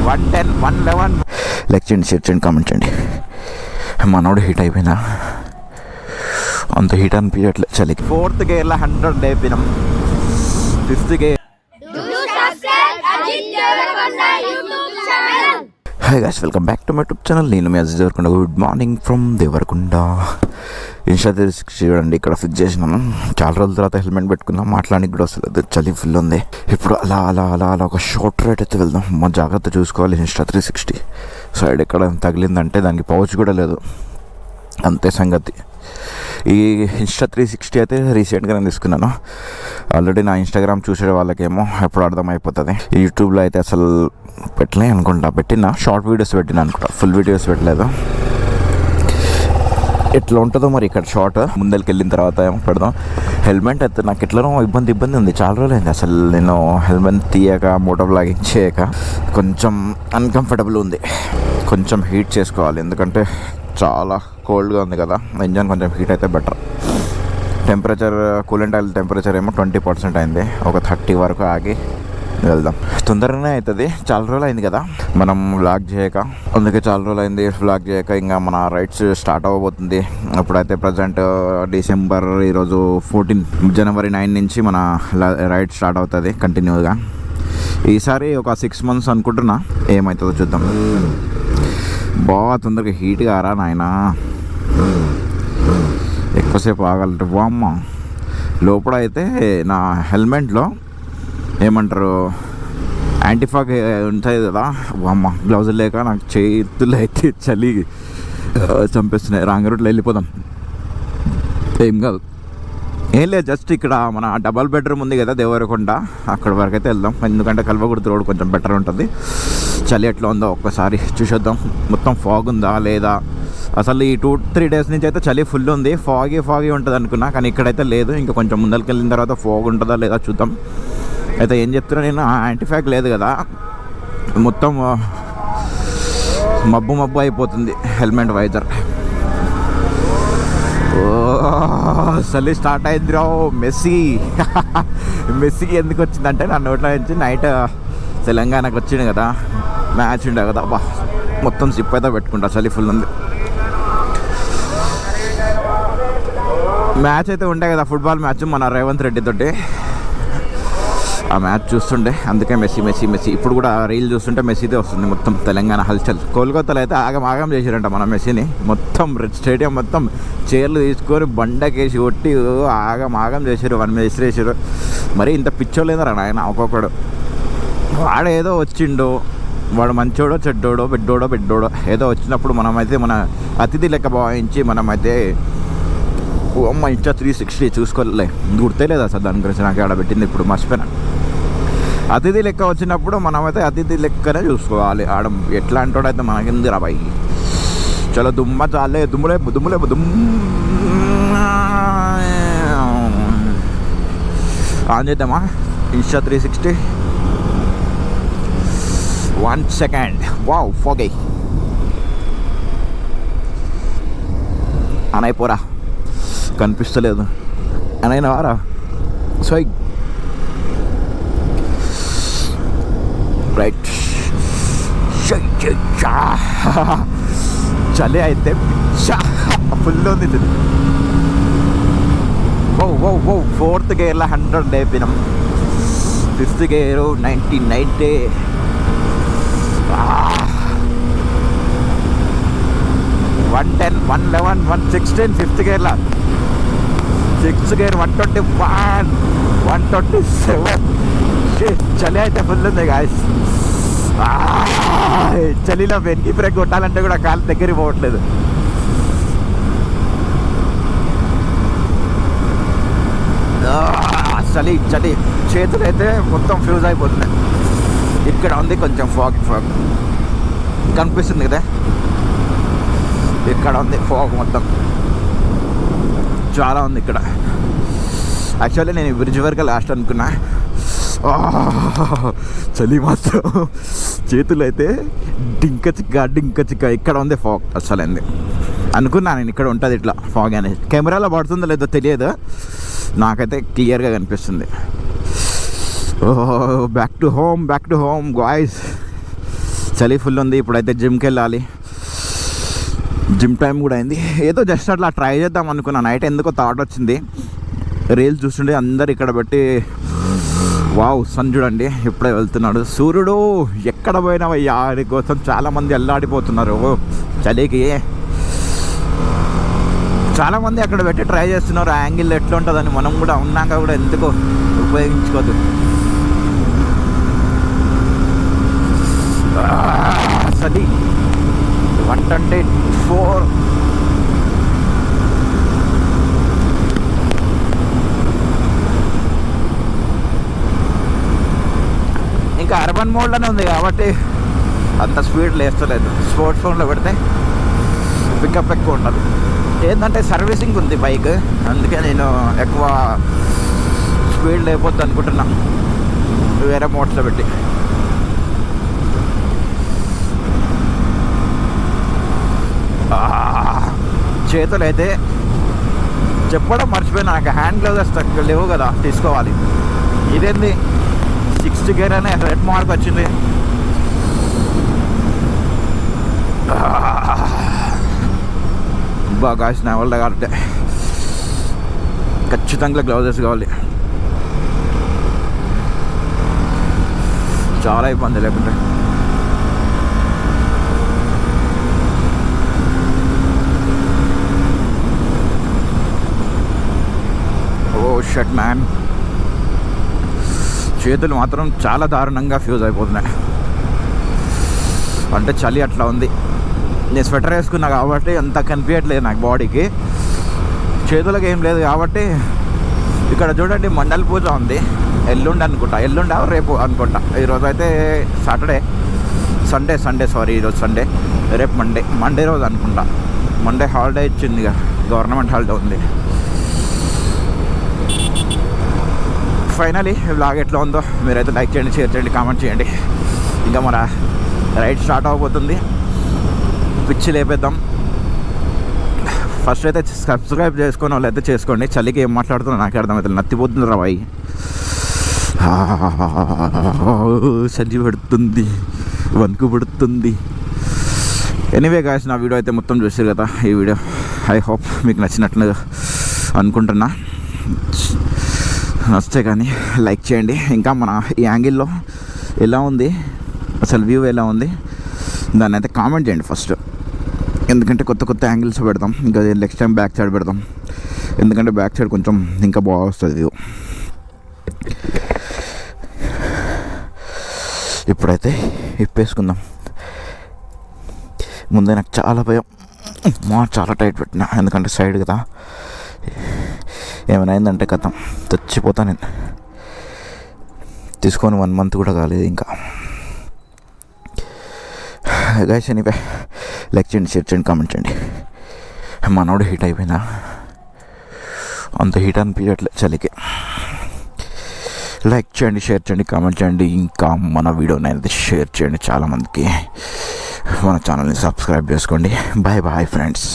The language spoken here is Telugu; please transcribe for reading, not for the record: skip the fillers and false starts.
110, 111. లైక్ చేయండి, షేర్ చేయండి, కామెంట్ చేయండి. మనోడు హీట్ అయిపోయినా అంత హీట్ అనిపించట్లేదు చలికి. 4th గేర్లో 100 లేపినాం. 5th gear. Hi guys, welcome back to my YouTube channel. నేను మీ Ajay Devarakonda. Good morning from Devarakonda. Insta చూడండి, ఇక్కడ ఫిక్స్ చేసినాను. చాలా రోజుల తర్వాత హెల్మెట్ పెట్టుకున్నాం, మాట్లాడానికి కూడా వస్తుంది, చలి ఫుల్ ఉంది. ఇప్పుడు అలా అలా అలా అలా ఒక షార్ట్ రైడ్ అయితే వెళ్దాం. మా జాగ్రత్త చూసుకోవాలి. ఇన్స్టా 360 సైడ్ ఎక్కడ తగిలిందంటే దానికి పౌచ్ కూడా లేదు, అంతే సంగతి. ఈ ఇన్స్టా 360 అయితే రీసెంట్గా నేను తీసుకున్నాను. ఆల్రెడీ నా ఇన్స్టాగ్రామ్ చూసే వాళ్ళకేమో ఎప్పుడు అర్థమైపోతుంది. యూట్యూబ్లో అయితే అసలు పెట్టలే అనుకుంటా. పెట్టినా షార్ట్ వీడియోస్ పెట్టినా అనుకుంటా, ఫుల్ వీడియోస్ పెట్టలేదు. ఎట్లా ఉంటుందో మరి ఇక్కడ షార్ట్. ముందరికి వెళ్ళిన తర్వాత ఏమో పెడదాం. హెల్మెట్ అయితే నాకు ఎట్లనో ఇబ్బంది ఉంది. చాలా రోజులైంది అసలు నేను హెల్మెట్ తీయక మోటో బ్లాగింగ్ చేయక. కొంచెం అన్కంఫర్టబుల్ ఉంది. కొంచెం హీట్ చేసుకోవాలి, ఎందుకంటే చాలా కోల్డ్గా ఉంది కదా. ఇంజన్ కొంచెం హీట్ అయితే better. Temperature, coolant oil temperature ఏమో 20% అయింది. ఒక 30 వరకు ఆగి వెళ్దాం. తొందరగానే అవుతుంది. చాలా రోజులు అయింది కదా మనం వ్లాగ్ చేయక, అందుకే చాలా రోజులు అయింది వ్లాగ్ చేయక. ఇంకా మన రైడ్స్ స్టార్ట్ అవ్వబోతుంది. అప్పుడైతే ప్రజెంట్ డిసెంబర్, ఈరోజు 14, జనవరి 9 నుంచి మన రైడ్ స్టార్ట్ అవుతుంది కంటిన్యూగా. ఈసారి ఒక 6 months అనుకుంటున్నా, ఏమవుతుందో చూద్దాం. బాగా తొందరగా హీట్గా రా నాయనా, ఎక్కువసేపు ఆగాలంటే. వామ్మ, లోపల అయితే నా హెల్మెట్లో ఏమంటారు యాంటీఫాగ్ ఉంటుంది కదా. వామ్మ, గ్లౌజులు లేక నాకు చేతులు అయితే చలి చంపేస్తున్నాయి. రాంగ్ రూట్లో వెళ్ళిపోదాం. ఏం కాదు, ఏం లేదు, జస్ట్ ఇక్కడ మన డబల్ బెడ్రూమ్ ఉంది కదా దేవరకొండ, అక్కడ వరకు అయితే వెళ్దాం. ఎందుకంటే కల్వకుర్తి రోడ్ కొంచెం బెటర్ ఉంటుంది. చలి ఎట్లా ఉందో ఒక్కసారి చూసేద్దాం. మొత్తం ఫాగ్ ఉందా లేదా. అసలు ఈ 2-3 days నుంచి అయితే చలి ఫుల్ ఉంది. ఫాగీ ఉంటుంది అనుకున్నా, కానీ ఇక్కడైతే లేదు. ఇంకా కొంచెం ముందరికి వెళ్ళిన తర్వాత ఫాగ్ ఉంటుందా లేదా చూద్దాం. అయితే ఏం చెప్తున్నా, నేను యాంటీఫాగ్ లేదు కదా, మొత్తం మబ్బు అయిపోతుంది హెల్మెట్ వైజర్. చలి స్టార్ట్ అయింది రా. మెస్సీకి ఎందుకు వచ్చిందంటే, నా నోట్లో నుంచి నైట్ తెలంగాణకు వచ్చింది కదా, మ్యాచ్ ఉండే కదా. అబ్బా, మొత్తం సిప్ అయితే పెట్టుకుంటా, చలి ఫుల్ ఉంది. మ్యాచ్ అయితే ఉండే కదా, ఫుట్బాల్ మ్యాచ్ మన రేవంత్ రెడ్డి తోటి. ఆ మ్యాచ్ చూస్తుండే, అందుకే మెస్సీ. ఇప్పుడు కూడా రీల్ చూస్తుంటే మెస్సీదే వస్తుంది. మొత్తం తెలంగాణ హల్చల్. కోల్కతాలో అయితే ఆగం చేసారంట మన మెస్సీని. మొత్తం స్టేడియం మొత్తం చైర్లు తీసుకొని బండకేసి కొట్టి ఆగం చేసారు. 1 మీద విసిరేసారు. మరి ఇంత పిచ్చోలేదరా నాయన ఒక్కొక్కడు. వాడు ఏదో వచ్చిండో, వాడు మంచోడో చెడ్డోడో బిడ్డోడో ఏదో వచ్చినప్పుడు మనమైతే మన అతిథి లెక్క భావించి మనమైతే అమ్మ ఇన్స్టా 360 చూసుకోలే, గుర్తే లేదు అసలు దాని గురించి. నాకు ఆడ పెట్టింది ఇప్పుడు మర్చిపోయినా. అతిథి లెక్క వచ్చినప్పుడు మనమైతే అతిథి లెక్కనే చూసుకోవాలి. ఆడ ఎట్లా అంటాడైతే మనకింది రా బాయి. చలో దుమ్మ చాలే, దుమ్ములే ఆన్ చేద్దామా ఇన్స్టా 360. 1 second. వావ్, ఫోగై అనైపోరా, కనిపిస్తలేదు అనైనా వారా. సో రైట్, చలి అయితే ఫుల్ ఉంది. ఓ 4th గేర్లో 100 లేపినాం. 5th gear 90. 110, 111, 116. 5th గేర్లో 6th గేర్ 121, 127. చలి అయితే ఫుల్ ఉంది గాయస్. చలిలో వెనక్కి బ్రేక్ కొట్టాలంటే కూడా కాలు దగ్గరికి పోవట్లేదు. చలి చేతులు అయితే మొత్తం ఫ్యూజ్ అయిపోతున్నాయి. ఇక్కడ ఉంది కొంచెం ఫాగ్ కనిపిస్తుంది కదా, ఇక్కడ ఉంది ఫాగ్ మొత్తం చాలా ఉంది ఇక్కడ. యాక్చువల్లీ నేను బ్రిడ్జ్ వరకు లాస్ట్ అనుకున్నా. చలి మాత్రం చేతులు అయితే డింక చిక్క. ఇక్కడ ఉంది ఫాగ్. అసలు అనుకున్నా నేను ఇక్కడ ఉంటుంది ఇట్లా ఫాగ్ అనేది. కెమెరాలో పడుతుందో లేదో తెలియదు, నాకైతే క్లియర్గా కనిపిస్తుంది. Back to home guys. చలి ఫుల్ ఉంది. ఇప్పుడైతే జిమ్కి వెళ్ళాలి. జిమ్ టైం కూడా అయింది. ఏదో జస్ట్ అట్లా ట్రై చేద్దాం అనుకున్నా. నైట్ ఎందుకో థాట్ వచ్చింది. రీల్స్ చూస్తుంటే అందరు ఇక్కడ పెట్టి వావ్ సన్ చూడండి ఇప్పుడే వెళ్తున్నాడు. సూర్యుడు ఎక్కడ పోయినావయ్యా అని కోసం చాలామంది అల్లాడిపోతున్నారు చలికి. చాలామంది అక్కడ పెట్టి ట్రై చేస్తున్నారు ఆ యాంగిల్ ఎట్లా ఉంటుందని. మనం కూడా ఉన్నాక కూడా ఎందుకో ఉపయోగించుకోదు. చలి 124. ఇంకా అర్బన్ మోడ్లోనే ఉంది కాబట్టి అంత స్పీడ్ లేస్తలేదు. స్పోర్ట్స్ ఫోన్లో పెడితే పికప్ ఎక్కువ ఉంటుంది. ఏంటంటే సర్వీసింగ్ ఉంది బైక్, అందుకే నేను ఎక్కువ స్పీడ్ లేకపోద్దు అనుకుంటున్నా వేరే మోడ్స్లో పెట్టి. చేతులు అయితే చెప్పడం మర్చిపోయినా, నాకు హ్యాండ్ గ్లౌజెస్ లేవు కదా, తీసుకోవాలి. ఇదేంది 60 గేర్ అనే రెడ్ మార్క్ వచ్చింది. బాగా కాసిన వాళ్ళ కాబట్టి ఖచ్చితంగా గ్లౌజెస్ కావాలి. చాలా ఇబ్బంది లేకుంటే. ఓ షట్ మ్యాన్, చేతులు మాత్రం చాలా దారుణంగా ఫ్యూజ్ అయిపోతున్నాయి. అంటే చలి అట్లా ఉంది. నేను స్వెటర్ వేసుకున్నా కాబట్టి అంత కనిపించట్లేదు నాకు బాడీకి. చేతులకు ఏం లేదు కాబట్టి. ఇక్కడ చూడండి మండల పూజ ఉంది. ఎల్లుండి అనుకుంటా, ఎల్లుండా రేపు అనుకుంటా. ఈరోజు అయితే సండే సారీ, ఈరోజు సండే, రేపు మండే రోజు అనుకుంటా. మండే హాలిడే ఇచ్చింది, గవర్నమెంట్ హాలిడే ఉంది. ఫైనలీ వ్లాగ్ ఎట్లా ఉందో మీరైతే లైక్ చేయండి, షేర్ చేయండి, కామెంట్ చేయండి. ఇంకా మన రైడ్ స్టార్ట్ అవబోతుంది. పిచ్చి లేపేద్దాం. ఫస్ట్ అయితే సబ్స్క్రైబ్ చేసుకొని వాళ్ళు అయితే చేసుకోండి. చలికి ఏం మాట్లాడుతున్నా నాకు అర్థమవుతుంది. నత్తిపోతుంది రాయి, చలి పడుతుంది, వణుకు పడుతుంది. ఎనీవే గాయ్స్, నా వీడియో అయితే మొత్తం చూసారు కదా. ఈ వీడియో ఐ హోప్ మీకు నచ్చినట్లు అనుకుంటున్నా. నచ్చితే కానీ లైక్ చేయండి. ఇంకా మన ఈ యాంగిల్లో ఎలా ఉంది, అసలు వ్యూ ఎలా ఉంది దాన్ని అయితే కామెంట్ చేయండి ఫస్ట్. ఎందుకంటే కొత్త యాంగిల్స్ పెడతాం. ఇంకా నెక్స్ట్ టైం బ్యాక్ సైడ్ పెడతాం. ఎందుకంటే బ్యాక్ సైడ్ కొంచెం ఇంకా బాగా వస్తుంది వ్యూ. ఇప్పుడైతే ఇప్పేసుకుందాం. ముందే నాకు చాలా భయం, చాలా టైట్ పెట్టినా. ఎందుకంటే సైడ్ కదా, ఏమైనా అయిందంటే కథం చచ్చిపోతా నేను. తీసుకొని 1 month కూడా కాలేదు ఇంకా. గైస్ ఎనీవే లైక్ చేయండి, షేర్ చేయండి, కామెంట్ చేయండి. మనోడు హీట్ అయిపోయినా అంత హీట్ అనిపించట్లే చలికి. లైక్ చేయండి, షేర్ చేయండి, కామెంట్ చేయండి. ఇంకా మన వీడియోని అయితే షేర్ చేయండి చాలామందికి. మన ఛానల్ని సబ్స్క్రైబ్ చేసుకోండి. Bye bye friends.